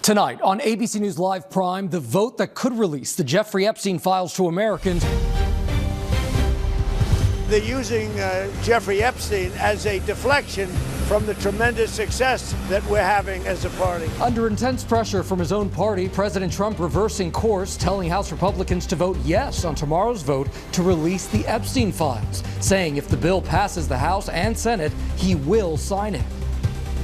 Tonight on ABC News Live Prime, the vote that could release the Jeffrey Epstein files to Americans. They're using Jeffrey Epstein as a deflection from the tremendous success that we're having as a party. Under intense pressure from his own party, President Trump reversing course, telling House Republicans to vote yes on tomorrow's vote to release the Epstein files, saying if the bill passes the House and Senate, he will sign it.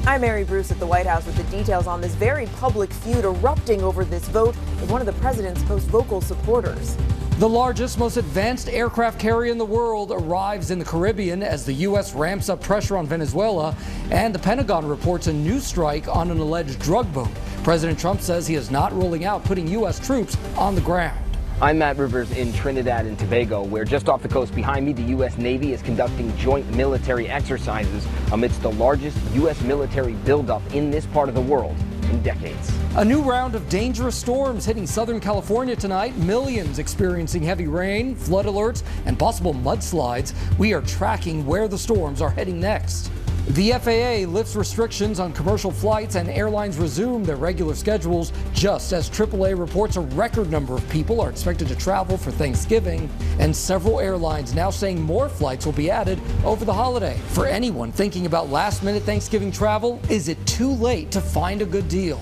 I'm Mary Bruce at the White House with the details on this very public feud erupting over this vote with one of the president's most vocal supporters. The largest, most advanced aircraft carrier in the world arrives in the Caribbean as the U.S. ramps up pressure on Venezuela, and the Pentagon reports a new strike on an alleged drug boat. President Trump says he is not ruling out putting U.S. troops on the ground. I'm Matt Rivers in Trinidad and Tobago, where just off the coast behind me, the U.S. Navy is conducting joint military exercises amidst the largest U.S. military buildup in this part of the world in decades. A new round of dangerous storms hitting Southern California tonight. Millions experiencing heavy rain, flood alerts, and possible mudslides. We are tracking where the storms are heading next. The FAA lifts restrictions on commercial flights and airlines resume their regular schedules just as AAA reports a record number of people are expected to travel for Thanksgiving, and several airlines now saying more flights will be added over the holiday. For anyone thinking about last-minute Thanksgiving travel, is it too late to find a good deal?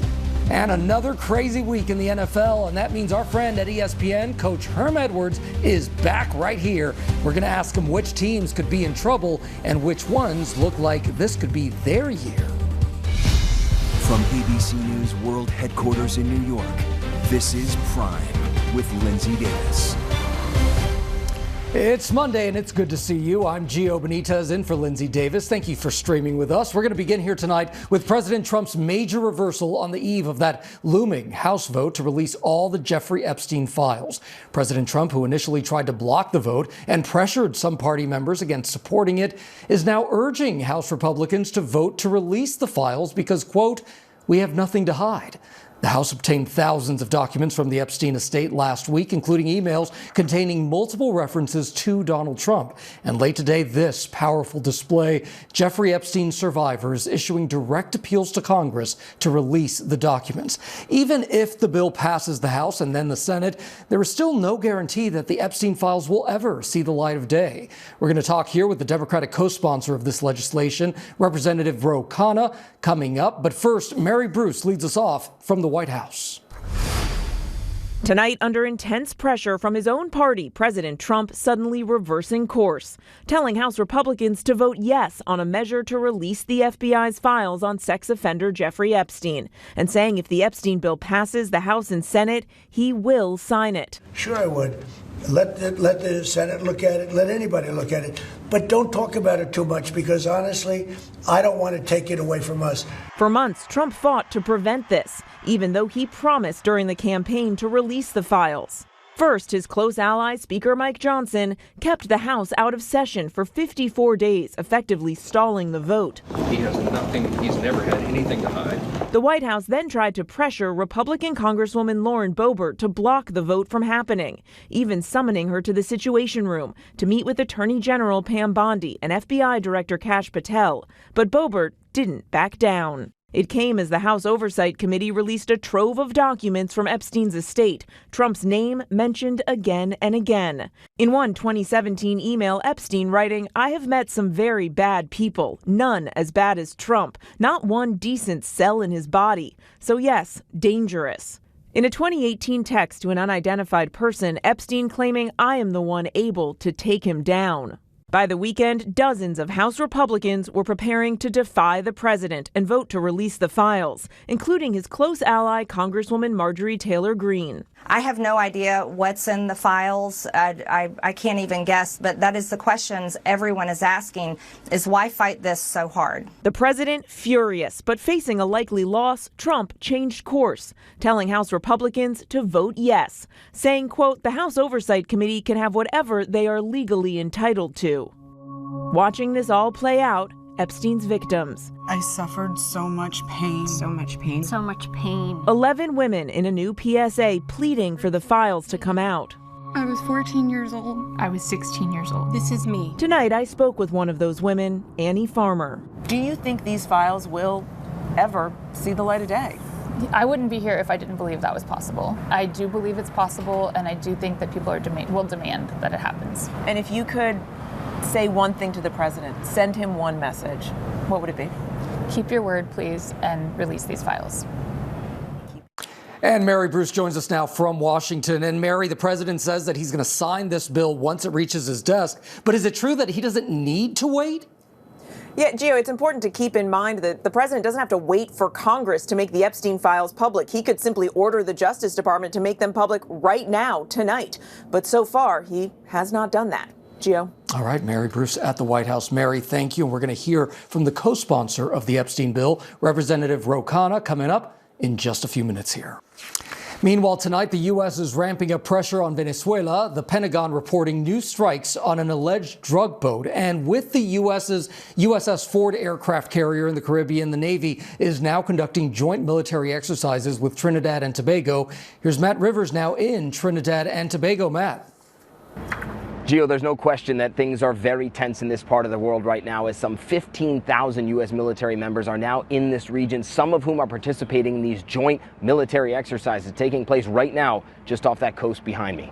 And another crazy week in the NFL, and that means our friend at ESPN, Coach Herm Edwards, is back right here. We're going to ask him which teams could be in trouble and which ones look like this could be their year. From ABC News World Headquarters in New York, this is Prime with Linsey Davis. It's Monday and it's good to see you. I'm Gio Benitez in for Linsey Davis. Thank you for streaming with us. We're going to begin here tonight with President Trump's major reversal on the eve of that looming House vote to release all the Jeffrey Epstein files. President Trump, who initially tried to block the vote and pressured some party members against supporting it, is now urging House Republicans to vote to release the files because, quote, we have nothing to hide. The House obtained thousands of documents from the Epstein estate last week, including emails containing multiple references to Donald Trump. And late today, this powerful display, Jeffrey Epstein survivors issuing direct appeals to Congress to release the documents. Even if the bill passes the House and then the Senate, there is still no guarantee that the Epstein files will ever see the light of day. We're going to talk here with the Democratic co-sponsor of this legislation, Representative Khanna, coming up. But first, Mary Bruce leads us off from the White House. Tonight, under intense pressure from his own party, President Trump suddenly reversing course, telling House Republicans to vote yes on a measure to release the FBI's files on sex offender Jeffrey Epstein, and saying if the Epstein bill passes the House and Senate, he will sign it. Sure, I would. Let the Senate look at it. Let anybody look at it. But don't talk about it too much because, honestly, I don't want to take it away from us. For months, Trump fought to prevent this, even though he promised during the campaign to release the files. First, his close ally, Speaker Mike Johnson, kept the House out of session for 54 days, effectively stalling the vote. He has nothing, he's never had anything to hide. The White House then tried to pressure Republican Congresswoman Lauren Boebert to block the vote from happening, even summoning her to the Situation Room to meet with Attorney General Pam Bondi and FBI Director Kash Patel. But Boebert didn't back down. It came as the House Oversight Committee released a trove of documents from Epstein's estate, Trump's name mentioned again and again. In one 2017 email, Epstein writing, "I have met some very bad people, none as bad as Trump, not one decent cell in his body. So yes, dangerous." In a 2018 text to an unidentified person, Epstein claiming, "I am the one able to take him down." By the weekend, dozens of House Republicans were preparing to defy the president and vote to release the files, including his close ally, Congresswoman Marjorie Taylor Greene. I have no idea what's in the files. I can't even guess, but that is the questions everyone is asking, is why fight this so hard? The president furious, but facing a likely loss, Trump changed course, telling House Republicans to vote yes, saying, quote, the House Oversight Committee can have whatever they are legally entitled to. Watching this all play out, Epstein's victims. I suffered so much pain. So much pain. So much pain. 11 women in a new PSA pleading for the files to come out. I was 14 years old. I was 16 years old. This is me. Tonight, I spoke with one of those women, Annie Farmer. Do you think these files will ever see the light of day? I wouldn't be here if I didn't believe that was possible. I do believe it's possible, and I do think that people will demand that it happens. And if you could say one thing to the president, send him one message, what would it be? Keep your word, please, and release these files. And Mary Bruce joins us now from Washington. And Mary, the president says that he's going to sign this bill once it reaches his desk. But is it true that he doesn't need to wait? Yeah, Gio, it's important to keep in mind that the president doesn't have to wait for Congress to make the Epstein files public. He could simply order the Justice Department to make them public right now, tonight. But so far, he has not done that. Gio. All right, Mary Bruce at the White House. Mary, thank you. And we're going to hear from the co-sponsor of the Epstein bill, Representative Khanna, coming up in just a few minutes here. Meanwhile, tonight, the U.S. is ramping up pressure on Venezuela, the Pentagon reporting new strikes on an alleged drug boat. And with the USS Ford aircraft carrier in the Caribbean, the Navy is now conducting joint military exercises with Trinidad and Tobago. Here's Matt Rivers now in Trinidad and Tobago. Matt. Gio, there's no question that things are very tense in this part of the world right now, as some 15,000 U.S. military members are now in this region, some of whom are participating in these joint military exercises taking place right now just off that coast behind me.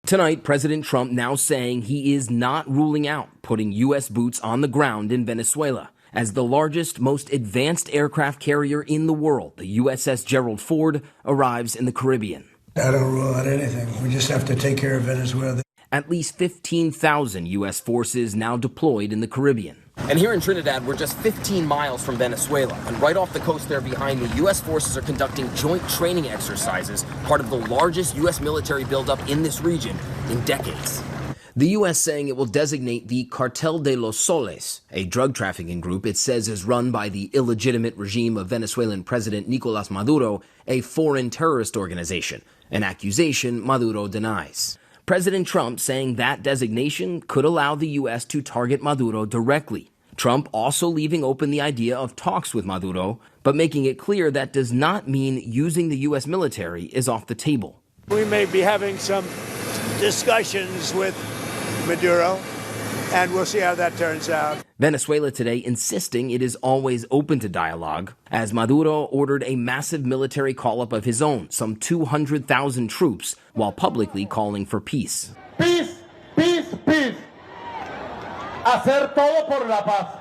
Tonight, President Trump now saying he is not ruling out putting U.S. boots on the ground in Venezuela. As the largest, most advanced aircraft carrier in the world, the USS Gerald Ford arrives in the Caribbean. I don't rule out anything. We just have to take care of Venezuela. At least 15,000 U.S. forces now deployed in the Caribbean. And here in Trinidad, we're just 15 miles from Venezuela. And right off the coast there behind me, U.S. forces are conducting joint training exercises, part of the largest U.S. military buildup in this region in decades. The U.S. saying it will designate the Cartel de los Soles, a drug trafficking group it says is run by the illegitimate regime of Venezuelan President Nicolas Maduro, a foreign terrorist organization, an accusation Maduro denies. President Trump saying that designation could allow the U.S. to target Maduro directly. Trump also leaving open the idea of talks with Maduro, but making it clear that does not mean using the U.S. military is off the table. We may be having some discussions with Maduro, and we'll see how that turns out. Venezuela today insisting it is always open to dialogue, as Maduro ordered a massive military call-up of his own, some 200,000 troops, while publicly calling for peace. Peace, peace, peace. Hacer todo por la paz.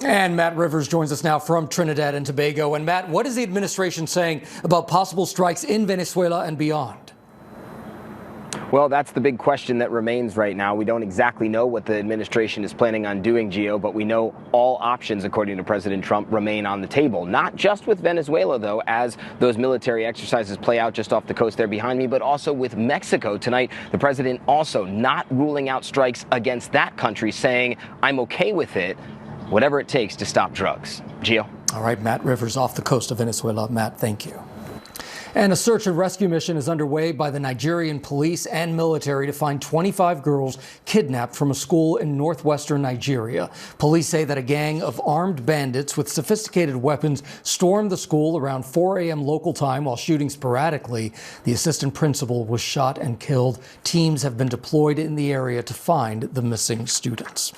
And Matt Rivers joins us now from Trinidad and Tobago. And Matt, what is the administration saying about possible strikes in Venezuela and beyond? Well, that's the big question that remains right now. We don't exactly know what the administration is planning on doing, Gio, but we know all options, according to President Trump, remain on the table. Not just with Venezuela, though, as those military exercises play out just off the coast there behind me, but also with Mexico. Tonight, the president also not ruling out strikes against that country, saying, I'm okay with it, whatever it takes to stop drugs. Gio. All right, Matt Rivers off the coast of Venezuela. Matt, thank you. And a search and rescue mission is underway by the Nigerian police and military to find 25 girls kidnapped from a school in northwestern Nigeria. Police say that a gang of armed bandits with sophisticated weapons stormed the school around 4 a.m. local time while shooting sporadically. The assistant principal was shot and killed. Teams have been deployed in the area to find the missing students.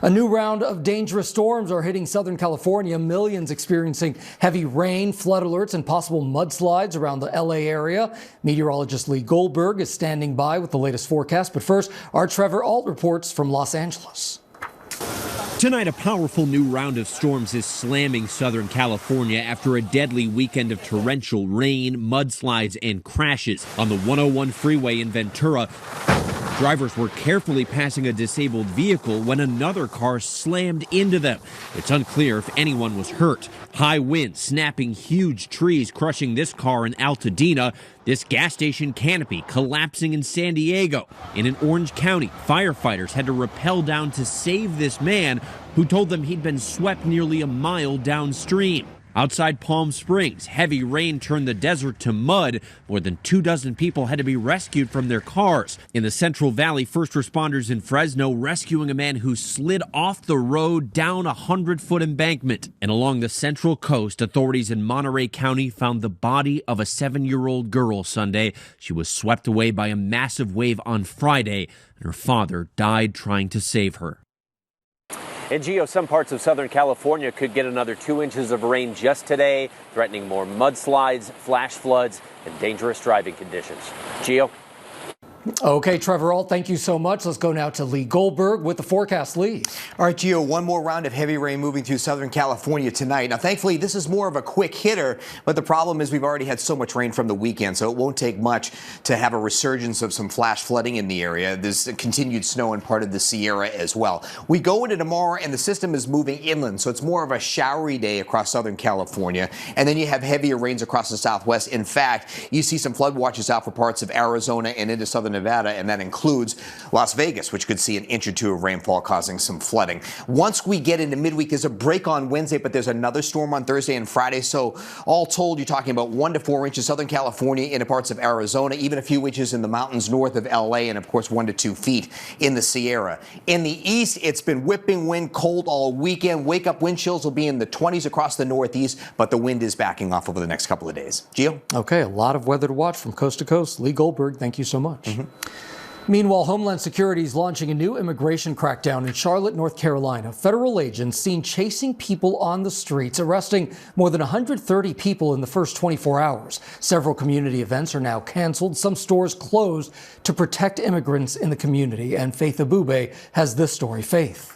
A new round of dangerous storms are hitting Southern California, millions experiencing heavy rain, flood alerts, and possible mudslides around the LA area. Meteorologist Lee Goldberg is standing by with the latest forecast. But first, our Trevor Alt reports from Los Angeles. Tonight, a powerful new round of storms is slamming Southern California after a deadly weekend of torrential rain, mudslides, and crashes on the 101 freeway in Ventura. Drivers were carefully passing a disabled vehicle when another car slammed into them. It's unclear if anyone was hurt. High winds snapping huge trees, crushing this car in Altadena. This gas station canopy collapsing in San Diego. And in Orange County, firefighters had to rappel down to save this man who told them he'd been swept nearly a mile downstream. Outside Palm Springs, heavy rain turned the desert to mud. More than 24 people had to be rescued from their cars. In the Central Valley, first responders in Fresno rescuing a man who slid off the road down a 100-foot embankment. And along the Central Coast, authorities in Monterey County found the body of a 7-year-old girl Sunday. She was swept away by a massive wave on Friday, and her father died trying to save her. And Gio, some parts of Southern California could get another 2 inches of rain just today, threatening more mudslides, flash floods, and dangerous driving conditions. Gio? Okay, Trevor Ault, thank you so much. Let's go now to Lee Goldberg with the forecast. Lee. All right, Gio, one more round of heavy rain moving through Southern California tonight. Now, thankfully, this is more of a quick hitter, but the problem is we've already had so much rain from the weekend, so it won't take much to have a resurgence of some flash flooding in the area. There's continued snow in part of the Sierra as well. We go into tomorrow, and the system is moving inland, so it's more of a showery day across Southern California, and then you have heavier rains across the southwest. In fact, you see some flood watches out for parts of Arizona and into southern Nevada, and that includes Las Vegas, which could see an inch or two of rainfall causing some flooding. Once we get into midweek, there's a break on Wednesday, but there's another storm on Thursday and Friday. So all told, you're talking about 1 to 4 inches Southern California, into parts of Arizona, even a few inches in the mountains north of LA, and of course 1 to 2 feet in the Sierra. In the east, it's been whipping wind, cold all weekend. Wake up wind chills will be in the 20s across the northeast, but the wind is backing off over the next couple of days. Gio? Okay, a lot of weather to watch from coast to coast. Lee Goldberg, thank you so much. Meanwhile, Homeland Security is launching a new immigration crackdown in Charlotte, North Carolina. Federal agents seen chasing people on the streets, arresting more than 130 people in the first 24 hours. Several community events are now canceled. Some stores closed to protect immigrants in the community. And Faith Abube has this story. Faith.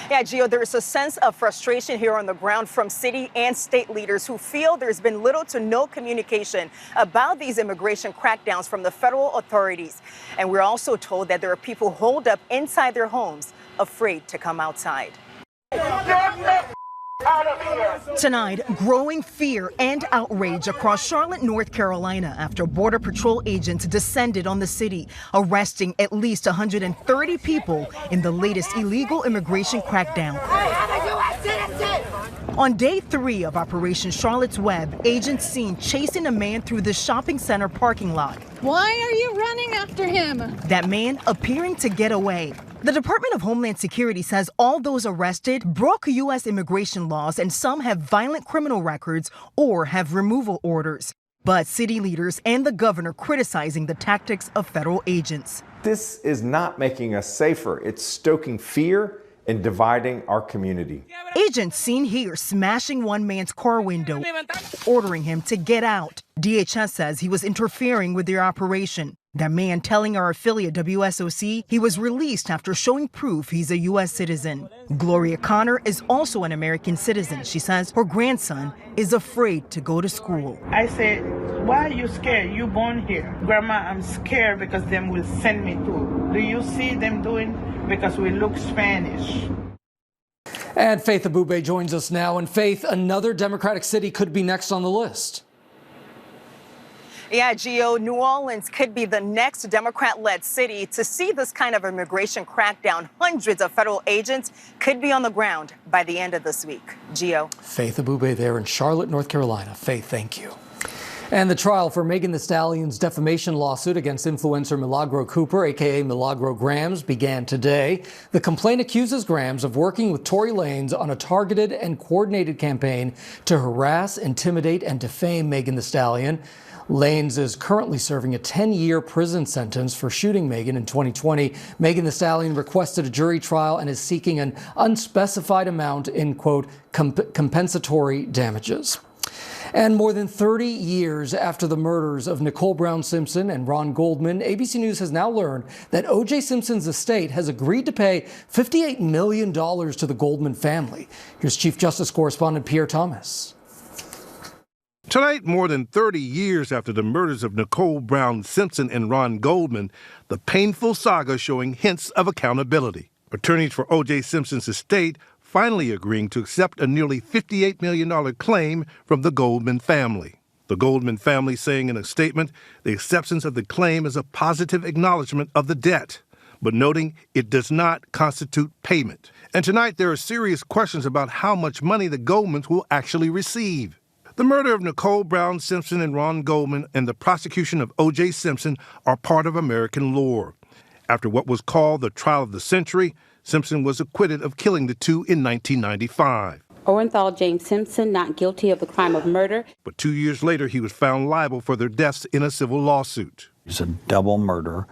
Yeah, Gio, there is a sense of frustration here on the ground from city and state leaders who feel there's been little to no communication about these immigration crackdowns from the federal authorities. And we're also told that there are people holed up inside their homes, afraid to come outside. Tonight, growing fear and outrage across Charlotte, North Carolina after Border Patrol agents descended on the city, arresting at least 130 people in the latest illegal immigration crackdown. On day 3 of Operation Charlotte's Web, agents seen chasing a man through the shopping center parking lot. Why are you running after him? That man appearing to get away. The Department of Homeland Security says all those arrested broke U.S. immigration laws, and some have violent criminal records or have removal orders. But city leaders and the governor criticizing the tactics of federal agents. This is not making us safer. It's stoking fear and dividing our community. Agents seen here smashing one man's car window, ordering him to get out. DHS says he was interfering with their operation. That man telling our affiliate WSOC he was released after showing proof he's a U.S. citizen. Gloria Connor is also an American citizen. She says her grandson is afraid to go to school. I said, why are you scared? You born here. Grandma, I'm scared because them will send me to. Do you see them doing? Because we look Spanish. And Faith Abube joins us now. And Faith, another Democratic city could be next on the list. Yeah, Gio, New Orleans could be the next Democrat-led city to see this kind of immigration crackdown. Hundreds of federal agents could be on the ground by the end of this week. Gio. Faith Abube there in Charlotte, North Carolina. Faith, thank you. And the trial for Megan Thee Stallion's defamation lawsuit against influencer Milagro Cooper, a.k.a. Milagro Grams, began today. The complaint accuses Grams of working with Tory Lanez on a targeted and coordinated campaign to harass, intimidate, and defame Megan Thee Stallion. Lanez is currently serving a 10-year prison sentence for shooting Megan in 2020. Megan Thee Stallion requested a jury trial and is seeking an unspecified amount in, quote, compensatory damages. And more than 30 years after the murders of Nicole Brown Simpson and Ron Goldman, ABC News has now learned that O.J. Simpson's estate has agreed to pay $58 million to the Goldman family. Here's Chief Justice correspondent Pierre Thomas. Tonight, more than 30 years after the murders of Nicole Brown Simpson and Ron Goldman, the painful saga showing hints of accountability. Attorneys for O.J. Simpson's estate finally agreeing to accept a nearly $58 million claim from the Goldman family. The Goldman family saying in a statement the acceptance of the claim is a positive acknowledgement of the debt, but noting it does not constitute payment. And tonight there are serious questions about how much money the Goldmans will actually receive. The murder of Nicole Brown Simpson and Ron Goldman and the prosecution of O.J. Simpson are part of American lore. After what was called the trial of the century, Simpson was acquitted of killing the two in 1995. Orenthal James Simpson not guilty of the crime of murder. But 2 years later, he was found liable for their deaths in a civil lawsuit. He's a double murder,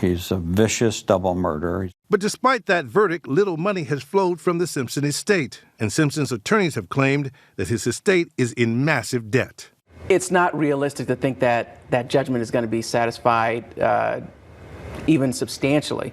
He's a vicious double murderer. But despite that verdict, little money has flowed from the Simpson estate, and Simpson's attorneys have claimed that his estate is in massive debt. It's not realistic to think that that judgment is going to be satisfied even substantially.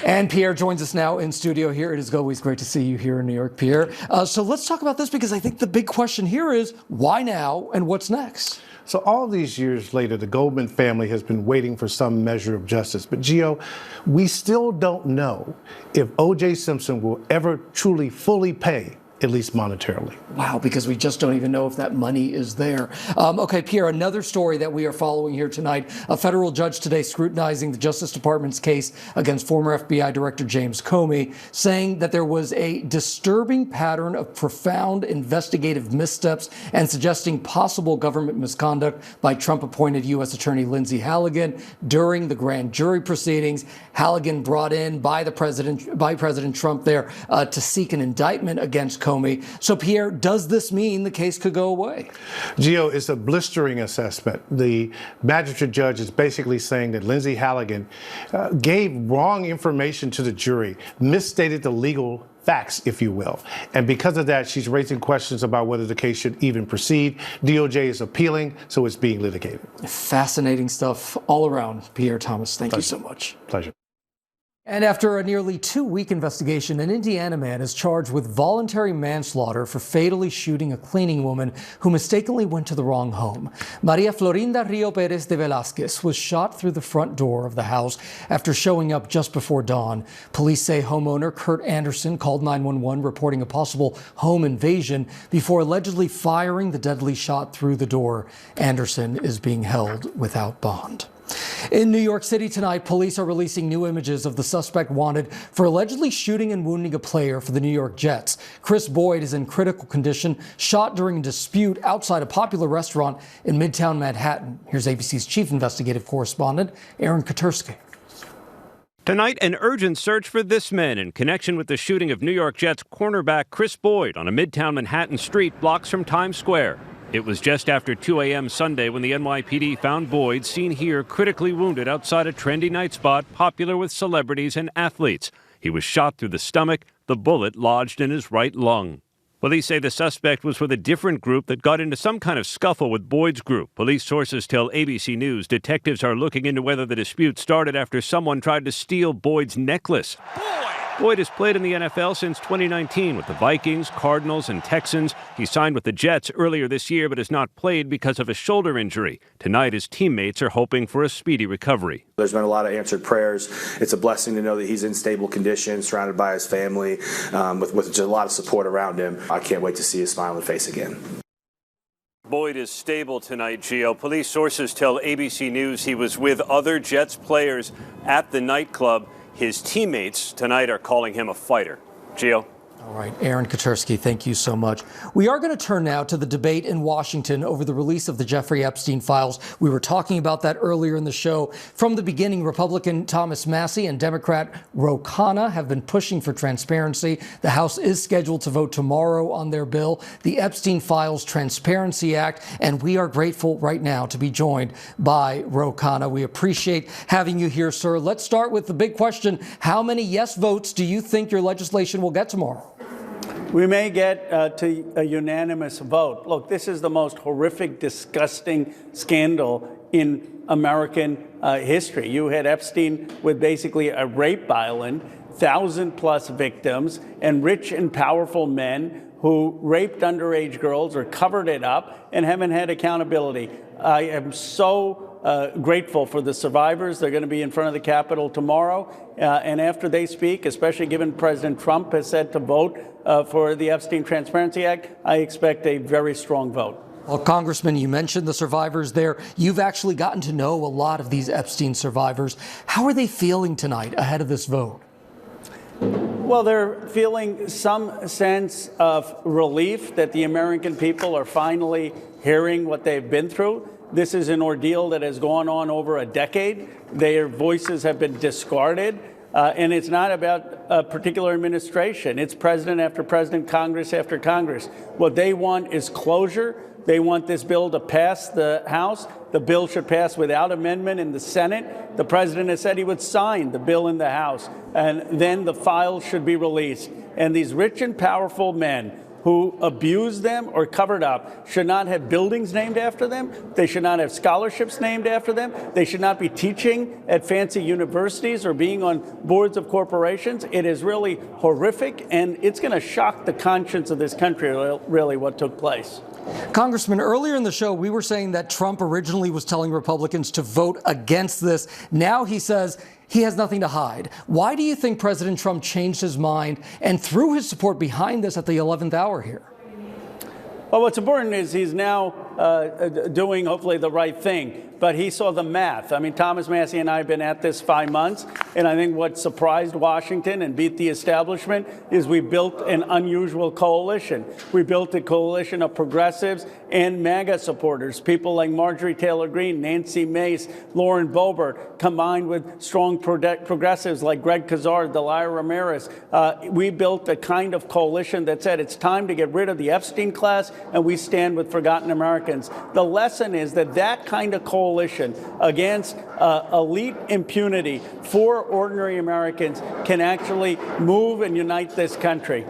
And Pierre joins us now in studio here. It is always great to see you here in New York, Pierre. So let's talk about this, because I think the big question here is why now and what's next? So all these years later, the Goldman family has been waiting for some measure of justice. But Gio, we still don't know if O.J. Simpson will ever truly fully pay, at least monetarily. Wow, because we just don't even know if that money is there. Okay, Pierre, another story that we are following here tonight. A federal judge today scrutinizing the Justice Department's case against former FBI Director James Comey, saying that there was a disturbing pattern of profound investigative missteps and suggesting possible government misconduct by Trump-appointed U.S. Attorney Lindsey Halligan during the grand jury proceedings. Halligan brought in by President Trump there to seek an indictment against Comey. So, Pierre, does this mean the case could go away? Gio, it's a blistering assessment. The magistrate judge is basically saying that Lindsey Halligan gave wrong information to the jury, misstated the legal facts, if you will. And because of that, she's raising questions about whether the case should even proceed. DOJ is appealing, so it's being litigated. Fascinating stuff all around. Pierre Thomas, thank you so much. Pleasure. And after a nearly 2-week investigation, an Indiana man is charged with voluntary manslaughter for fatally shooting a cleaning woman who mistakenly went to the wrong home. Maria Florinda Rio Perez de Velázquez was shot through the front door of the house after showing up just before dawn. Police say homeowner Kurt Anderson called 911 reporting a possible home invasion before allegedly firing the deadly shot through the door. Anderson is being held without bond. In New York City tonight, police are releasing new images of the suspect wanted for allegedly shooting and wounding a player for the New York Jets. Chris Boyd is in critical condition, shot during a dispute outside a popular restaurant in Midtown Manhattan. Here's ABC's chief investigative correspondent, Aaron Katersky. Tonight, an urgent search for this man in connection with the shooting of New York Jets cornerback Chris Boyd on a Midtown Manhattan street blocks from Times Square. It was just after 2 a.m. Sunday when the NYPD found Boyd, seen here, critically wounded outside a trendy night spot popular with celebrities and athletes. He was shot through the stomach, the bullet lodged in his right lung. Police say the suspect was with a different group that got into some kind of scuffle with Boyd's group. Police sources tell ABC News detectives are looking into whether the dispute started after someone tried to steal Boyd's necklace. Boyd has played in the NFL since 2019 with the Vikings, Cardinals, and Texans. He signed with the Jets earlier this year but has not played because of a shoulder injury. Tonight, his teammates are hoping for a speedy recovery. There's been a lot of answered prayers. It's a blessing to know that he's in stable condition, surrounded by his family, with just a lot of support around him. I can't wait to see his smiling face again. Boyd is stable tonight, Gio. Police sources tell ABC News he was with other Jets players at the nightclub. His teammates tonight are calling him a fighter. Gio. All right, Aaron Katersky, thank you so much. We are going to turn now to the debate in Washington over the release of the Jeffrey Epstein files. We were talking about that earlier in the show. From the beginning, Republican Thomas Massie and Democrat Khanna have been pushing for transparency. The House is scheduled to vote tomorrow on their bill, the Epstein Files Transparency Act, and we are grateful right now to be joined by Khanna. We appreciate having you here, sir. Let's start with the big question. How many yes votes do you think your legislation will get tomorrow? We may get to a unanimous vote. Look, this is the most horrific, disgusting scandal in American history. You had Epstein with basically a rape island, 1,000+ victims, and rich and powerful men who raped underage girls or covered it up and haven't had accountability. I am so grateful for the survivors. They're going to be in front of the Capitol tomorrow. And after they speak, especially given President Trump has said to vote for the Epstein Transparency Act, I expect a very strong vote. Well, Congressman, you mentioned the survivors there. You've actually gotten to know a lot of these Epstein survivors. How are they feeling tonight ahead of this vote? Well, they're feeling some sense of relief that the American people are finally hearing what they've been through. This is an ordeal that has gone on over a decade. Their voices have been discarded. And it's not about a particular administration. It's president after president, Congress after Congress. What they want is closure. They want this bill to pass the House. The bill should pass without amendment in the Senate. The president has said he would sign the bill in the House, and then the files should be released. And these rich and powerful men who abused them or covered up should not have buildings named after them. They should not have scholarships named after them. They should not be teaching at fancy universities or being on boards of corporations. It is really horrific, and it's going to shock the conscience of this country, really, what took place. Congressman, earlier in the show, we were saying that Trump originally was telling Republicans to vote against this. Now he says he has nothing to hide. Why do you think President Trump changed his mind and threw his support behind this at the 11th hour here? Well, what's important is he's now doing, hopefully, the right thing. But he saw the math. I mean, Thomas Massie and I have been at this 5 months, and I think what surprised Washington and beat the establishment is we built an unusual coalition. We built a coalition of progressives and MAGA supporters, people like Marjorie Taylor Greene, Nancy Mace, Lauren Boebert, combined with strong progressives like Greg Casar, Delia Ramirez. We built a kind of coalition that said it's time to get rid of the Epstein class, and we stand with forgotten Americans. The lesson is that that kind of coalition against elite impunity for ordinary Americans can actually move and unite this country.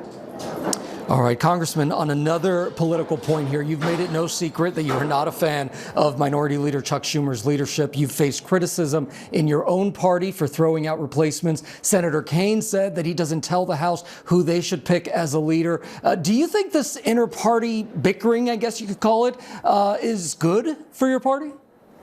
All right, Congressman, on another political point here, you've made it no secret that you are not a fan of Minority Leader Chuck Schumer's leadership. You've faced criticism in your own party for throwing out replacements. Senator Kaine said that he doesn't tell the House who they should pick as a leader. Do you think this inter-party bickering, I guess you could call it, is good for your party?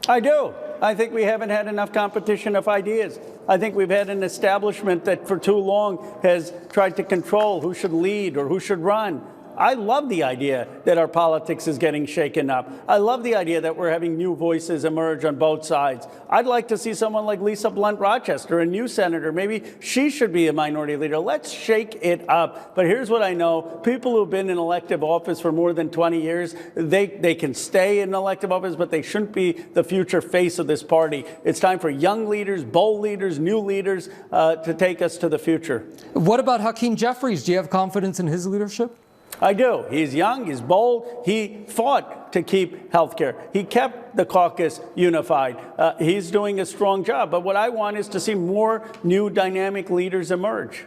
I do. I think we haven't had enough competition of ideas. I think we've had an establishment that for too long has tried to control who should lead or who should run. I love the idea that our politics is getting shaken up. I love the idea that we're having new voices emerge on both sides. I'd like to see someone like Lisa Blunt Rochester, a new senator. Maybe she should be a minority leader. Let's shake it up. But here's what I know. People who've been in elective office for more than 20 years, they can stay in elective office, but they shouldn't be the future face of this party. It's time for young leaders, bold leaders, new leaders to take us to the future. What about Hakeem Jeffries? Do you have confidence in his leadership? I do. He's young, he's bold. He fought to keep health care. He kept the caucus unified. He's doing a strong job. But what I want is to see more new dynamic leaders emerge.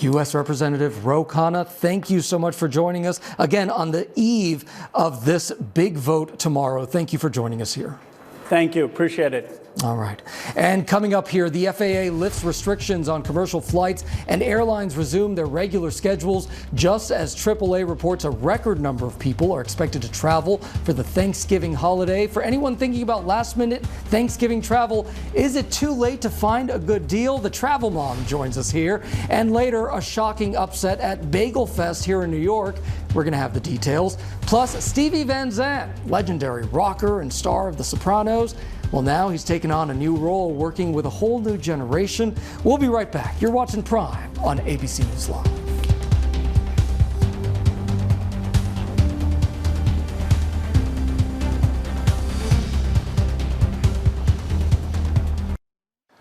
U.S. Representative Ro Khanna, thank you so much for joining us again on the eve of this big vote tomorrow. Thank you for joining us here. Thank you. Appreciate it. All right. And coming up here, the FAA lifts restrictions on commercial flights and airlines resume their regular schedules just as AAA reports a record number of people are expected to travel for the Thanksgiving holiday. For anyone thinking about last-minute Thanksgiving travel, is it too late to find a good deal? The Travel Mom joins us here. And later, a shocking upset at Bagel Fest here in New York. We're going to have the details. Plus, Stevie Van Zandt, legendary rocker and star of The Sopranos. Well, now he's taken on a new role working with a whole new generation. We'll be right back. You're watching Prime on ABC News Live.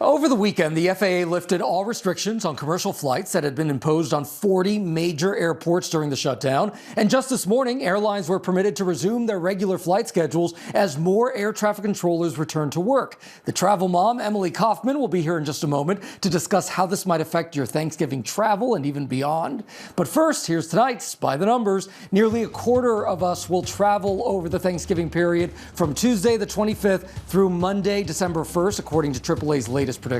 Over the weekend, the FAA lifted all restrictions on commercial flights that had been imposed on 40 major airports during the shutdown. And just this morning, airlines were permitted to resume their regular flight schedules as more air traffic controllers return to work. The Travel Mom, Emily Kaufman, will be here in just a moment to discuss how this might affect your Thanksgiving travel and even beyond. But first, here's tonight's By the Numbers. Nearly a quarter of us will travel over the Thanksgiving period from Tuesday the 25th through Monday, December 1st, according to AAA's latest prediction.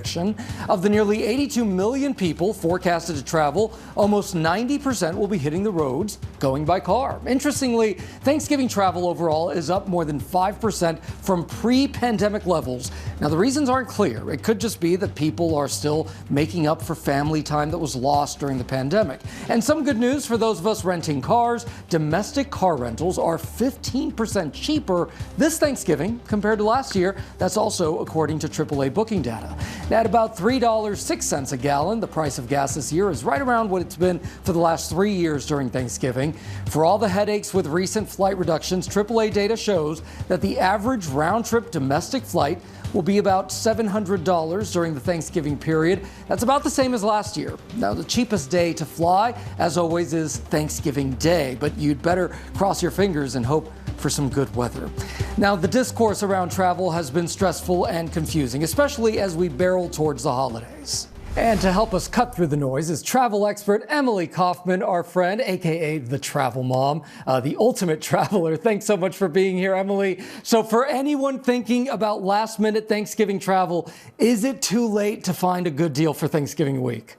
Of the nearly 82 million people forecasted to travel, almost 90% will be hitting the roads going by car. Interestingly, Thanksgiving travel overall is up more than 5% from pre-pandemic levels. Now, the reasons aren't clear. It could just be that people are still making up for family time that was lost during the pandemic. And some good news for those of us renting cars. Domestic car rentals are 15% cheaper this Thanksgiving compared to last year. That's also according to AAA booking data. At about $3.06 a gallon, the price of gas this year is right around what it's been for the last 3 years during Thanksgiving. For all the headaches with recent flight reductions, AAA data shows that the average round-trip domestic flight will be about $700 during the Thanksgiving period. That's about the same as last year. Now, the cheapest day to fly, as always, is Thanksgiving Day, but you'd better cross your fingers and hope for some good weather. Now, the discourse around travel has been stressful and confusing, especially as we barrel towards the holidays. And to help us cut through the noise is travel expert Emily Kaufman, our friend, aka the Travel Mom, the ultimate traveler. Thanks so much for being here, Emily. So for anyone thinking about last-minute Thanksgiving travel, is it too late to find a good deal for Thanksgiving week?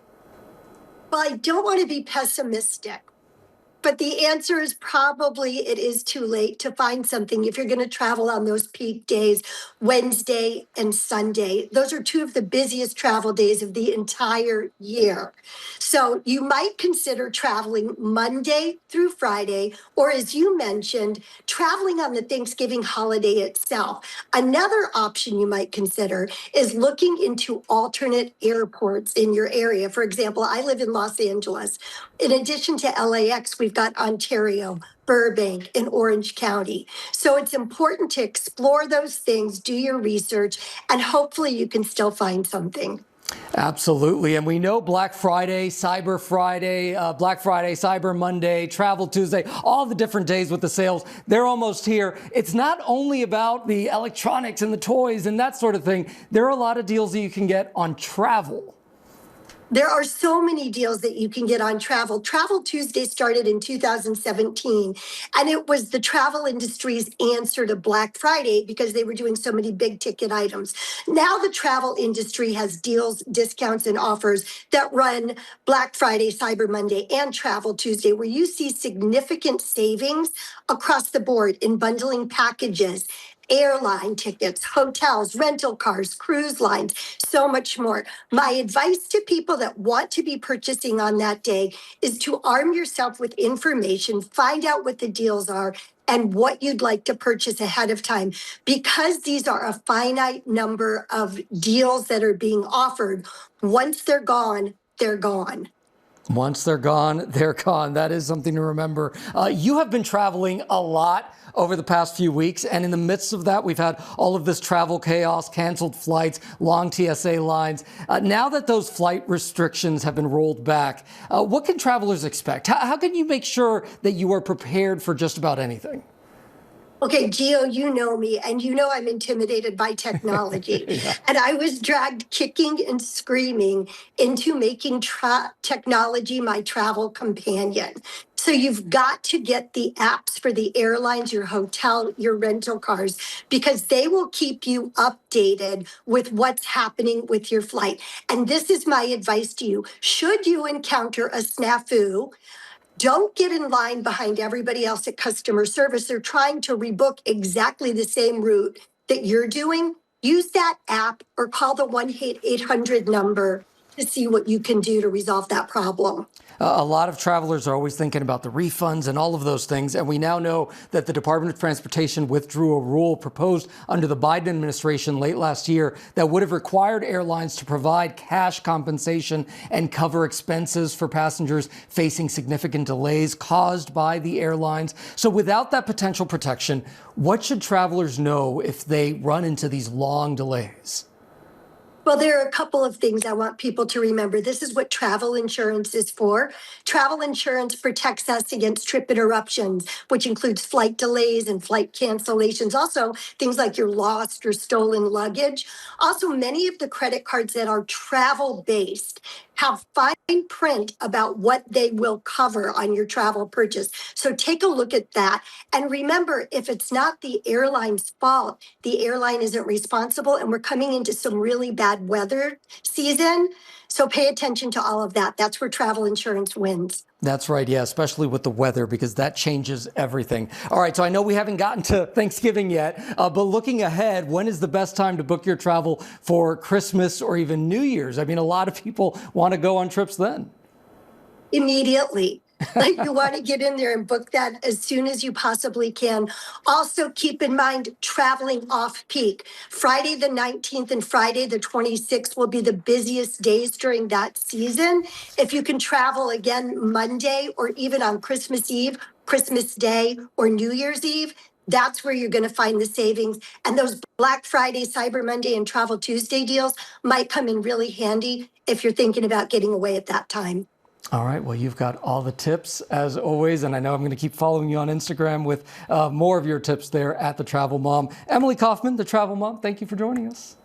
Well, I don't want to be pessimistic, but the answer is probably it is too late to find something if you're going to travel on those peak days, Wednesday and Sunday. Those are two of the busiest travel days of the entire year. So you might consider traveling Monday through Friday, or as you mentioned, traveling on the Thanksgiving holiday itself. Another option you might consider is looking into alternate airports in your area. For example, I live in Los Angeles. In addition to LAX, we've got Ontario, Burbank, and Orange County. So it's important to explore those things, do your research, and hopefully you can still find something. Absolutely. And we know Black Friday, Cyber Monday, Travel Tuesday, all the different days with the sales, they're almost here. It's not only about the electronics and the toys and that sort of thing. There are a lot of deals that you can get on travel. There are so many deals that you can get on travel. Travel Tuesday started in 2017, and it was the travel industry's answer to Black Friday because they were doing so many big ticket items. Now the travel industry has deals, discounts, and offers that run Black Friday, Cyber Monday, and Travel Tuesday, where you see significant savings across the board in bundling packages, airline tickets, hotels, rental cars, cruise lines, so much more. My advice to people that want to be purchasing on that day is to arm yourself with information, find out what the deals are, and what you'd like to purchase ahead of time. Because these are a finite number of deals that are being offered, once they're gone, they're gone. Once they're gone, they're gone. That is something to remember. You have been traveling a lot over the past few weeks, and in the midst of that, we've had all of this travel chaos, canceled flights, long TSA lines. Now that those flight restrictions have been rolled back, what can travelers expect? How can you make sure that you are prepared for just about anything? Okay, Gio, you know me, and you know I'm intimidated by technology. Yeah. And I was dragged kicking and screaming into making technology my travel companion. So you've got to get the apps for the airlines, your hotel, your rental cars, because they will keep you updated with what's happening with your flight. And this is my advice to you. Should you encounter a snafu, don't get in line behind everybody else at customer service. They're trying to rebook exactly the same route that you're doing. Use that app or call the 1-800 number to see what you can do to resolve that problem. A lot of travelers are always thinking about the refunds and all of those things. And we now know that the Department of Transportation withdrew a rule proposed under the Biden administration late last year that would have required airlines to provide cash compensation and cover expenses for passengers facing significant delays caused by the airlines. So without that potential protection, what should travelers know if they run into these long delays? Well, there are a couple of things I want people to remember. This is what travel insurance is for. Travel insurance protects us against trip interruptions, which includes flight delays and flight cancellations. Also, things like your lost or stolen luggage. Also, many of the credit cards that are travel-based have fine print about what they will cover on your travel purchase. So take a look at that. And remember, if it's not the airline's fault, the airline isn't responsible, and we're coming into some really bad weather season. So pay attention to all of that. That's where travel insurance wins. That's right, yeah, especially with the weather, because that changes everything. All right, so I know we haven't gotten to Thanksgiving yet, but looking ahead, when is the best time to book your travel for Christmas or even New Year's? I mean, a lot of people want to go on trips then. Immediately. You want to get in there and book that as soon as you possibly can. Also, keep in mind, traveling off-peak. Friday the 19th and Friday the 26th will be the busiest days during that season. If you can travel again Monday or even on Christmas Eve, Christmas Day, or New Year's Eve, that's where you're going to find the savings. And those Black Friday, Cyber Monday, and Travel Tuesday deals might come in really handy if you're thinking about getting away at that time. All right, well, you've got all the tips as always, and I know I'm going to keep following you on Instagram with more of your tips there at The Travel Mom. Emily Kaufman, The Travel Mom, thank you for joining us.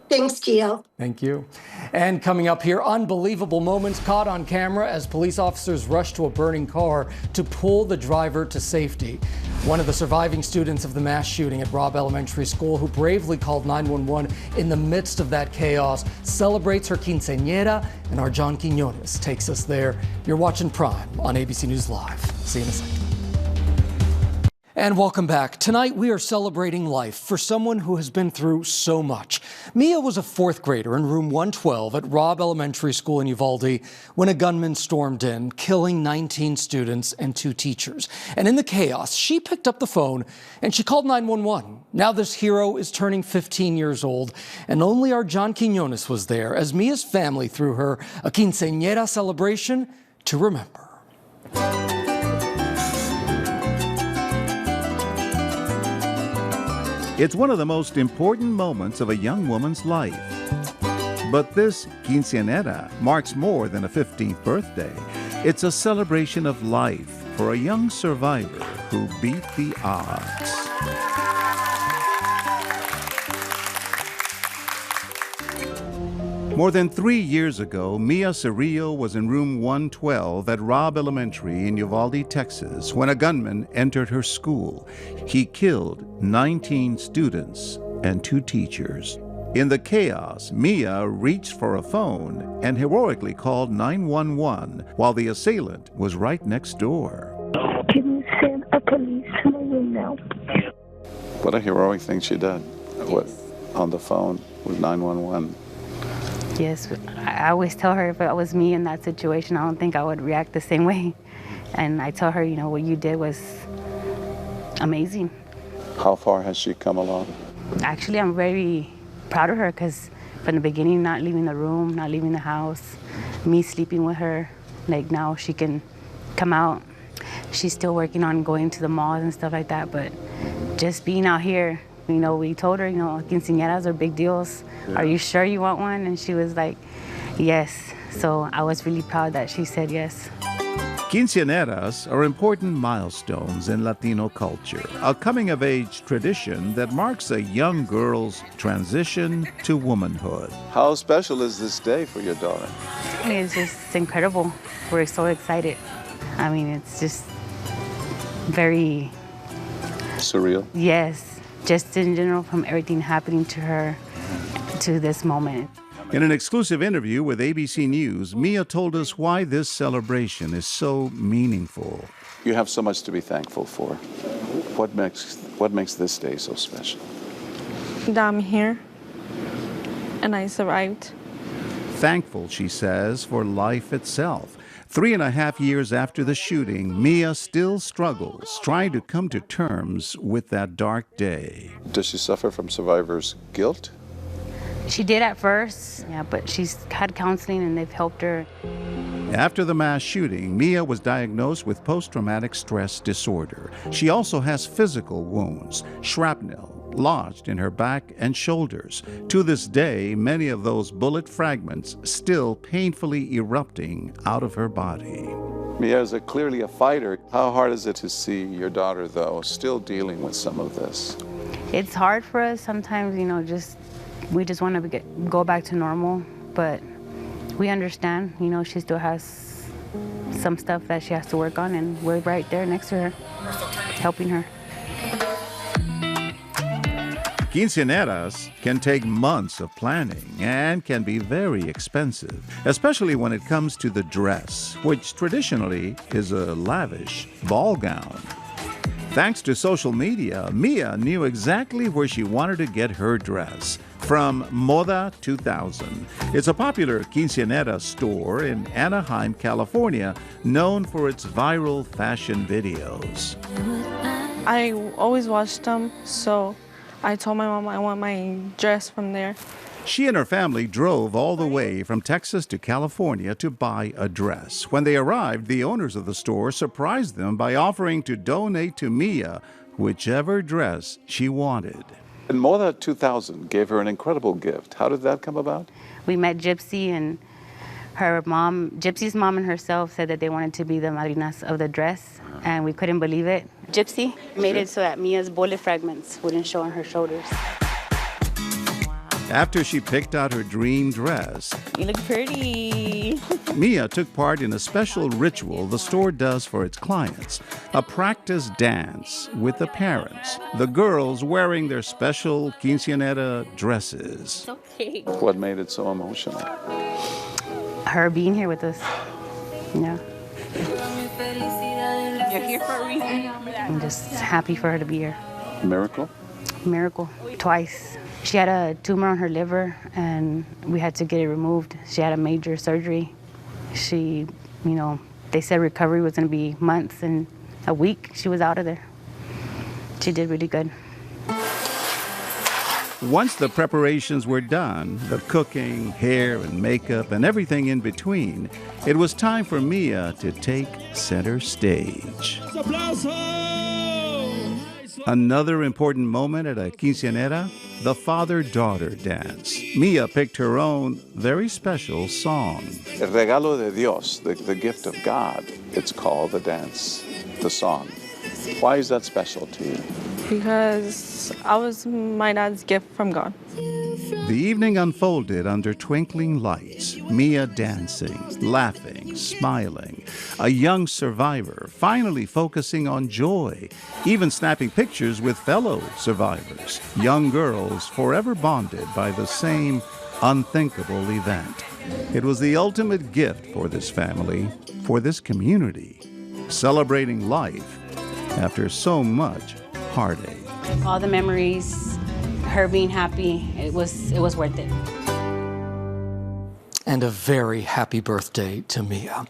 Thanks, Gio. Thank you. And coming up here, unbelievable moments caught on camera as police officers rush to a burning car to pull the driver to safety. One of the surviving students of the mass shooting at Robb Elementary School, who bravely called 911 in the midst of that chaos, celebrates her quinceañera, and our John Quiñones takes us there. You're watching Prime on ABC News Live. See you in a second. And welcome back. Tonight, we are celebrating life for someone who has been through so much. Mia was a fourth grader in room 112 at Robb Elementary School in Uvalde when a gunman stormed in, killing 19 students and 2 teachers. And in the chaos, she picked up the phone and she called 911. Now this hero is turning 15 years old, and only our John Quiñones was there as Mia's family threw her a quinceañera celebration to remember. It's one of the most important moments of a young woman's life. But this quinceañera marks more than a 15th birthday. It's a celebration of life for a young survivor who beat the odds. More than 3 years ago, Mia Cerrillo was in room 112 at Robb Elementary in Uvalde, Texas, when a gunman entered her school. He killed 19 students and 2 teachers. In the chaos, Mia reached for a phone and heroically called 911 while the assailant was right next door. Can you send a police to my room now? What a heroic thing she did. What, on the phone with 911. Yes, I always tell her if it was me in that situation, I don't think I would react the same way. And I tell her, you know, what you did was amazing. How far has she come along? Actually, I'm very proud of her because from the beginning, not leaving the room, not leaving the house, me sleeping with her, like now she can come out. She's still working on going to the malls and stuff like that, but just being out here, you know, we told her, you know, quinceañeras are big deals. Yeah. Are you sure you want one? And she was like, yes. So I was really proud that she said yes. Quinceañeras are important milestones in Latino culture, a coming-of-age tradition that marks a young girl's transition to womanhood. How special is this day for your daughter? It's just incredible. We're so excited. I mean, it's just very... surreal? Yes. Just in general, from everything happening to her to this moment. In an exclusive interview with ABC News, Mia told us why this celebration is so meaningful. You have so much to be thankful for. What makes this day so special? That I'm here and I survived. Thankful, she says, for life itself. 3.5 years after the shooting, Mia still struggles trying to come to terms with that dark day. Does she suffer from survivor's guilt? She did at first, yeah, but she's had counseling and they've helped her. After the mass shooting, Mia was diagnosed with post-traumatic stress disorder. She also has physical wounds, shrapnel, lodged in her back and shoulders. To this day, many of those bullet fragments still painfully erupting out of her body. Mia is clearly a fighter. How hard is it to see your daughter, though, still dealing with some of this? It's hard for us sometimes, you know, we just want to go back to normal, but we understand, you know, she still has some stuff that she has to work on, and we're right there next to her, helping her. Quinceañeras can take months of planning and can be very expensive, especially when it comes to the dress, which traditionally is a lavish ball gown. Thanks to social media, Mia knew exactly where she wanted to get her dress. From Moda 2000. It's a popular quinceañera store in Anaheim, California, known for its viral fashion videos. I always watched them, so I told my mom I want my dress from there. She and her family drove all the way from Texas to California to buy a dress. When they arrived, the owners of the store surprised them by offering to donate to Mia whichever dress she wanted. And Moda 2000 gave her an incredible gift. How did that come about? We met Gypsy, and her mom, Gypsy's mom and herself said that they wanted to be the madrinas of the dress, and we couldn't believe it. Gypsy made it so that Mia's bullet fragments wouldn't show on her shoulders. After she picked out her dream dress, You look pretty. Mia took part in a special ritual the store does for its clients, a practice dance with the parents, the girls wearing their special quinceañera dresses. Okay. What made it so emotional? Her being here with us. Yeah. You're here for a reason. I'm just happy for her to be here. Miracle? Miracle. Twice. She had a tumor on her liver, and we had to get it removed. She had a major surgery. She, they said recovery was going to be months, and a week she was out of there. She did really good. Once the preparations were done, the cooking, hair and makeup, and everything in between, it was time for Mia to take center stage. Another important moment at a quinceañera, the father-daughter dance. Mia picked her own very special song. El regalo de Dios, the gift of God, it's called the dance, the song. Why is that special to you? Because I was my dad's gift from God. The evening unfolded under twinkling lights, Mia dancing, laughing, smiling, a young survivor finally focusing on joy, even snapping pictures with fellow survivors, young girls forever bonded by the same unthinkable event. It was the ultimate gift for this family, for this community, celebrating life after so much heartache. All the memories, her being happy, it was worth it. And a very happy birthday to Mia.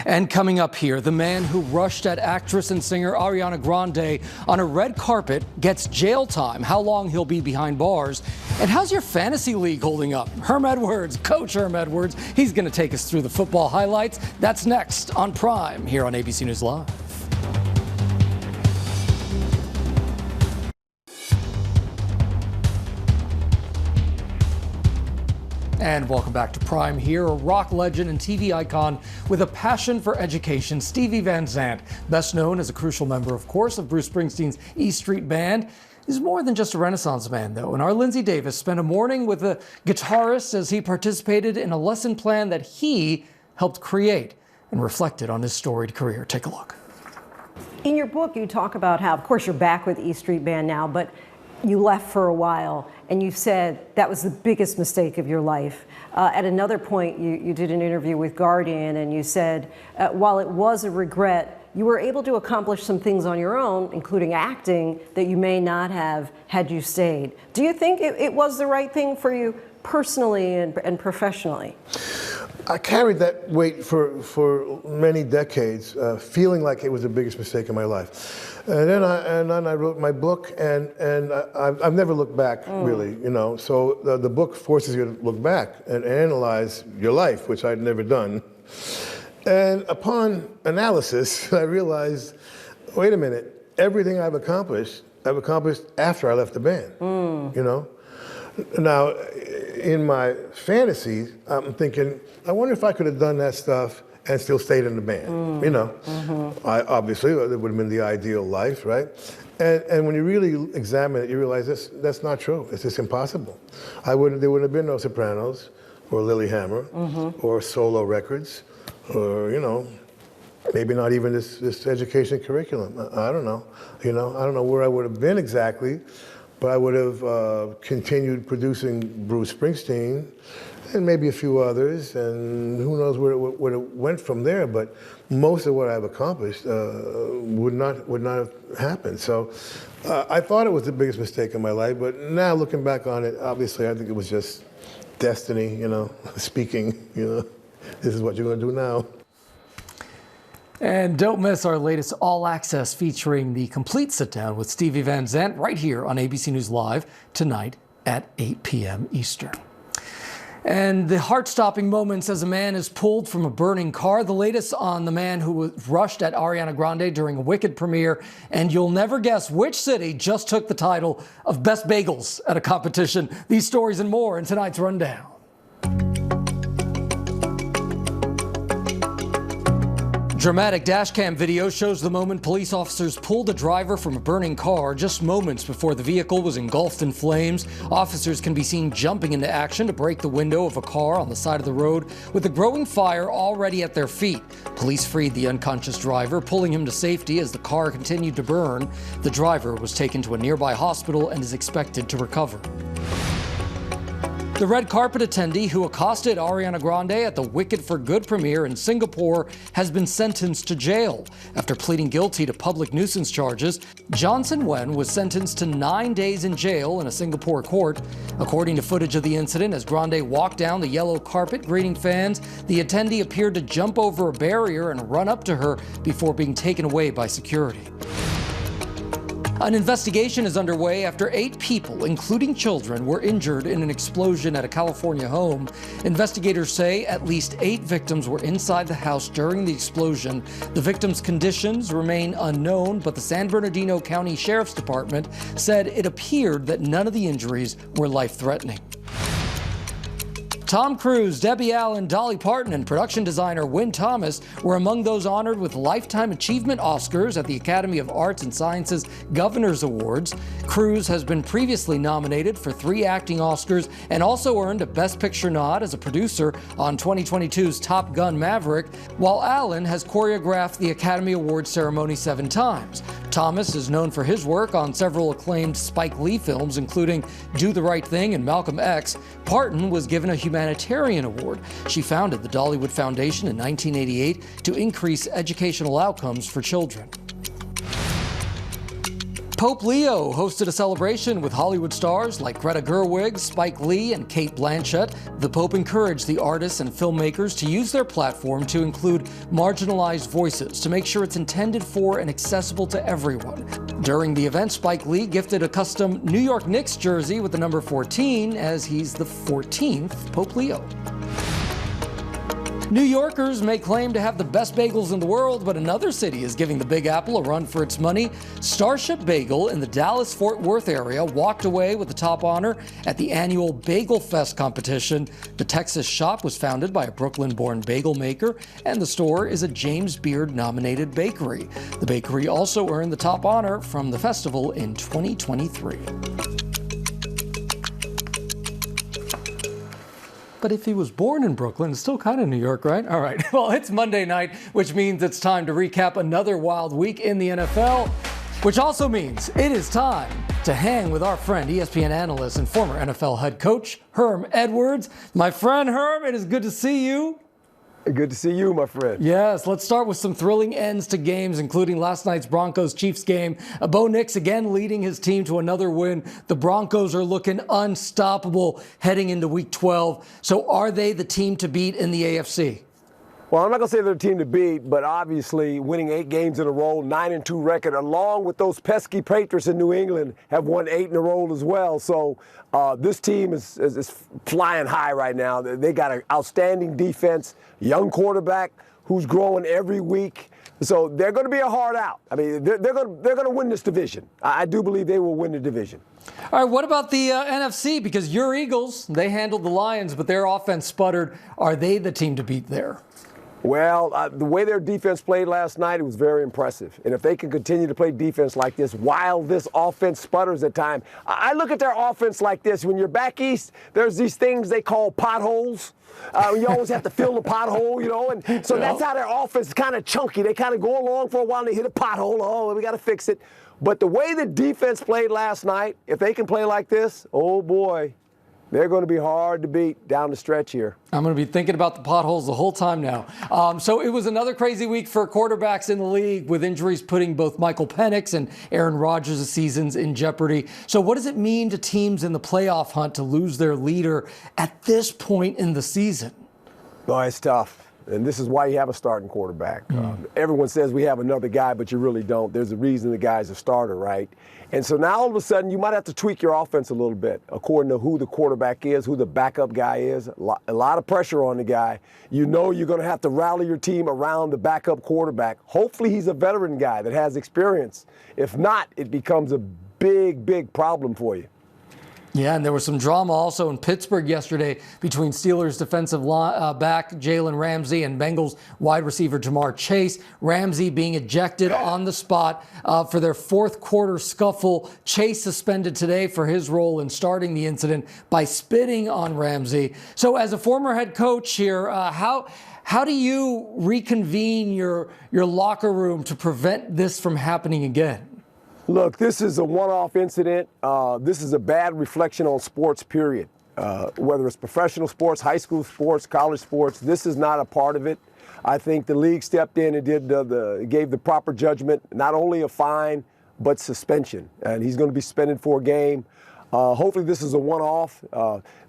And coming up here, the man who rushed at actress and singer Ariana Grande on a red carpet gets jail time, how long he'll be behind bars, and how's your fantasy league holding up? Herm Edwards, Coach Herm Edwards, he's going to take us through the football highlights. That's next on Prime here on ABC News Live. And welcome back to Prime here, a rock legend and TV icon with a passion for education, Stevie Van Zandt, best known as a crucial member, of course, of Bruce Springsteen's E Street Band. He's more than just a Renaissance man, though, and our Linsey Davis spent a morning with the guitarist as he participated in a lesson plan that he helped create and reflected on his storied career. Take a look. In your book, you talk about how, of course, you're back with E Street Band now, but you left for a while, and you said that was the biggest mistake of your life. At another point, you did an interview with Guardian, and you said, while it was a regret, you were able to accomplish some things on your own, including acting, that you may not have had you stayed. Do you think it was the right thing for you personally and professionally? I carried that weight for many decades, feeling like it was the biggest mistake in my life. And then I wrote my book, and I've never looked back, really, So the book forces you to look back and analyze your life, which I'd never done. And upon analysis, I realized, wait a minute, everything I've accomplished after I left the band, Now, in my fantasies, I'm thinking, I wonder if I could have done that stuff and still stayed in the band, Obviously, it would have been the ideal life, right? And when you really examine it, you realize that's not true. It's just impossible. There wouldn't have been no Sopranos or Lilyhammer or solo records or, maybe not even this education curriculum. I don't know. I don't know where I would have been exactly. but I would have continued producing Bruce Springsteen and maybe a few others, and who knows where it went from there. But most of what I've accomplished would not have happened. So I thought it was the biggest mistake in my life, but now looking back on it, obviously I think it was just destiny, speaking. This is what you're going to do now. And don't miss our latest All Access featuring the complete sit-down with Stevie Van Zandt right here on ABC News Live tonight at 8 p.m. Eastern. And the heart-stopping moments as a man is pulled from a burning car. The latest on the man who was rushed at Ariana Grande during a Wicked premiere. And you'll never guess which city just took the title of Best Bagels at a competition. These stories and more in tonight's Rundown. Dramatic dashcam video shows the moment police officers pulled a driver from a burning car just moments before the vehicle was engulfed in flames. Officers can be seen jumping into action to break the window of a car on the side of the road with the growing fire already at their feet. Police freed the unconscious driver, pulling him to safety as the car continued to burn. The driver was taken to a nearby hospital and is expected to recover. The red carpet attendee who accosted Ariana Grande at the Wicked for Good premiere in Singapore has been sentenced to jail. After pleading guilty to public nuisance charges, Johnson Wen was sentenced to 9 days in jail in a Singapore court. According to footage of the incident, as Grande walked down the yellow carpet greeting fans, the attendee appeared to jump over a barrier and run up to her before being taken away by security. An investigation is underway after 8 people, including children, were injured in an explosion at a California home. Investigators say at least 8 victims were inside the house during the explosion. The victims' conditions remain unknown, but the San Bernardino County Sheriff's Department said it appeared that none of the injuries were life-threatening. Tom Cruise, Debbie Allen, Dolly Parton, and production designer Wynn Thomas were among those honored with Lifetime Achievement Oscars at the Academy of Arts and Sciences Governors Awards. Cruise has been previously nominated for 3 acting Oscars and also earned a Best Picture nod as a producer on 2022's Top Gun: Maverick, while Allen has choreographed the Academy Awards ceremony 7 times. Thomas is known for his work on several acclaimed Spike Lee films, including Do the Right Thing and Malcolm X. Parton was given a humanitarian award. She founded the Dollywood Foundation in 1988 to increase educational outcomes for children. Pope Leo hosted a celebration with Hollywood stars like Greta Gerwig, Spike Lee, and Cate Blanchett. The Pope encouraged the artists and filmmakers to use their platform to include marginalized voices to make sure it's intended for and accessible to everyone. During the event, Spike Lee gifted a custom New York Knicks jersey with the number 14, as he's the 14th Pope Leo. New Yorkers may claim to have the best bagels in the world, but another city is giving the Big Apple a run for its money. Starship Bagel in the Dallas-Fort Worth area walked away with the top honor at the annual Bagel Fest competition. The Texas shop was founded by a Brooklyn-born bagel maker, and the store is a James Beard-nominated bakery. The bakery also earned the top honor from the festival in 2023. But if he was born in Brooklyn, it's still kind of New York, right? All right. Well, it's Monday night, which means it's time to recap another wild week in the NFL, which also means it is time to hang with our friend, ESPN analyst and former NFL head coach, Herm Edwards. My friend Herm, it is good to see you. Good to see you, my friend. Yes, let's start with some thrilling ends to games, including last night's Broncos-Chiefs game. Bo Nix again leading his team to another win. The Broncos are looking unstoppable heading into Week 12. So are they the team to beat in the AFC? Well, I'm not going to say they're the team to beat, but obviously winning 8 games in a row, 9-2 record, along with those pesky Patriots in New England have won 8 in a row as well. So this team is flying high right now. They got an outstanding defense, young quarterback who's growing every week. So they're going to be a hard out. I mean, they're going to win this division. I do believe they will win the division. All right, what about the NFC? Because your Eagles, they handled the Lions, but their offense sputtered. Are they the team to beat there? Well, the way their defense played last night, it was very impressive. And if they can continue to play defense like this while this offense sputters at times, I look at their offense like this. When you're back east, there's these things they call potholes. You always have to fill the pothole, you know, and so that's how their offense is kind of chunky. They kind of go along for a while and they hit a pothole. Oh, we got to fix it. But the way the defense played last night, if they can play like this, oh boy, they're going to be hard to beat down the stretch here. I'm going to be thinking about the potholes the whole time now. So it was another crazy week for quarterbacks in the league, with injuries putting both Michael Penix and Aaron Rodgers' seasons in jeopardy. So what does it mean to teams in the playoff hunt to lose their leader at this point in the season? Oh, it's tough. And this is why you have a starting quarterback. Everyone says we have another guy, but you really don't. There's a reason the guy's a starter, right? And so now all of a sudden you might have to tweak your offense a little bit according to who the quarterback is, who the backup guy is. A lot of pressure on the guy. You know you're going to have to rally your team around the backup quarterback. Hopefully he's a veteran guy that has experience. If not, it becomes a big, big problem for you. Yeah, and there was some drama also in Pittsburgh yesterday between Steelers defensive back Jalen Ramsey and Bengals wide receiver Jamar Chase. Ramsey being ejected on the spot for their fourth quarter scuffle. Chase suspended today for his role in starting the incident by spitting on Ramsey. So as a former head coach here, how do you reconvene your locker room to prevent this from happening again? Look, this is a one-off incident. This is a bad reflection on sports, period. Whether it's professional sports, high school sports, college sports, this is not a part of it. I think the league stepped in and gave the proper judgment, not only a fine, but suspension. And he's going to be suspended for a game. Hopefully this is a one-off.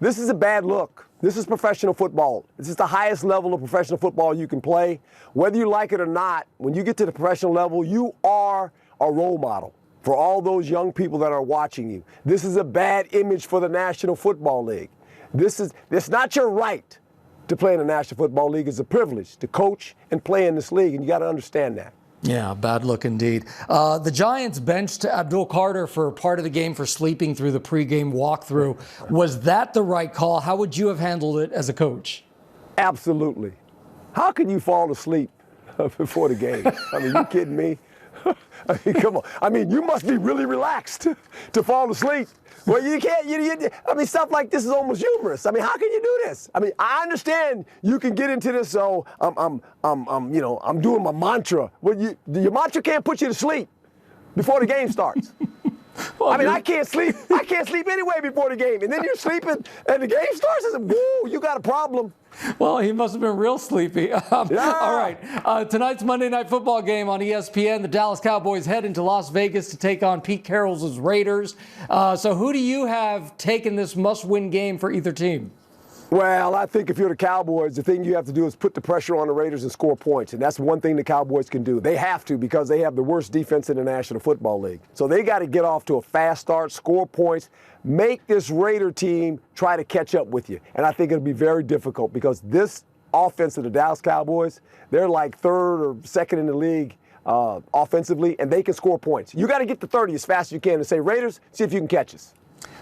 This is a bad look. This is professional football. This is the highest level of professional football you can play. Whether you like it or not, when you get to the professional level, you are a role model for all those young people that are watching you. This is a bad image for the National Football League. It's not your right to play in the National Football League. It's a privilege to coach and play in this league, and you got to understand that. Yeah, bad look indeed. The Giants benched Abdul Carter for part of the game for sleeping through the pregame walkthrough. Was that the right call? How would you have handled it as a coach? Absolutely. How can you fall asleep before the game? I mean, you kidding me? I mean, come on. I mean, you must be really relaxed to fall asleep. Well, you can't. I mean, stuff like this is almost humorous. I mean, how can you do this? I mean, I understand you can get into this. So I'm doing my mantra. Well, your mantra can't put you to sleep before the game starts. Well, I mean, I can't sleep. I can't sleep anyway before the game. And then you're sleeping and the game starts. I said, whoa, you got a problem. Well, he must have been real sleepy. Yeah. All right. Tonight's Monday Night Football game on ESPN. The Dallas Cowboys head into Las Vegas to take on Pete Carroll's Raiders. So who do you have taking this must-win game for either team? Well, I think if you're the Cowboys, the thing you have to do is put the pressure on the Raiders and score points. And that's one thing the Cowboys can do. They have to, because they have the worst defense in the National Football League. So they got to get off to a fast start, score points, make this Raider team try to catch up with you. And I think it'll be very difficult, because this offense of the Dallas Cowboys, they're like third or second in the league offensively, and they can score points. You got to get to 30 as fast as you can and say, Raiders, see if you can catch us.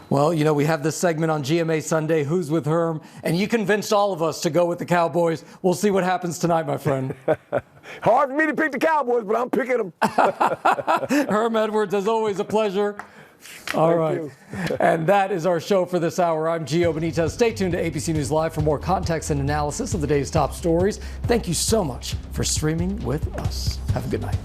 Well, you know, we have this segment on GMA Sunday, Who's with Herm, and you convinced all of us to go with the Cowboys. We'll see what happens tonight, my friend. Hard for me to pick the Cowboys, but I'm picking them. Herm Edwards, as always, a pleasure. All right. And that is our show for this hour. I'm Gio Benitez. Stay tuned to ABC News Live for more context and analysis of the day's top stories. Thank you so much for streaming with us. Have a good night.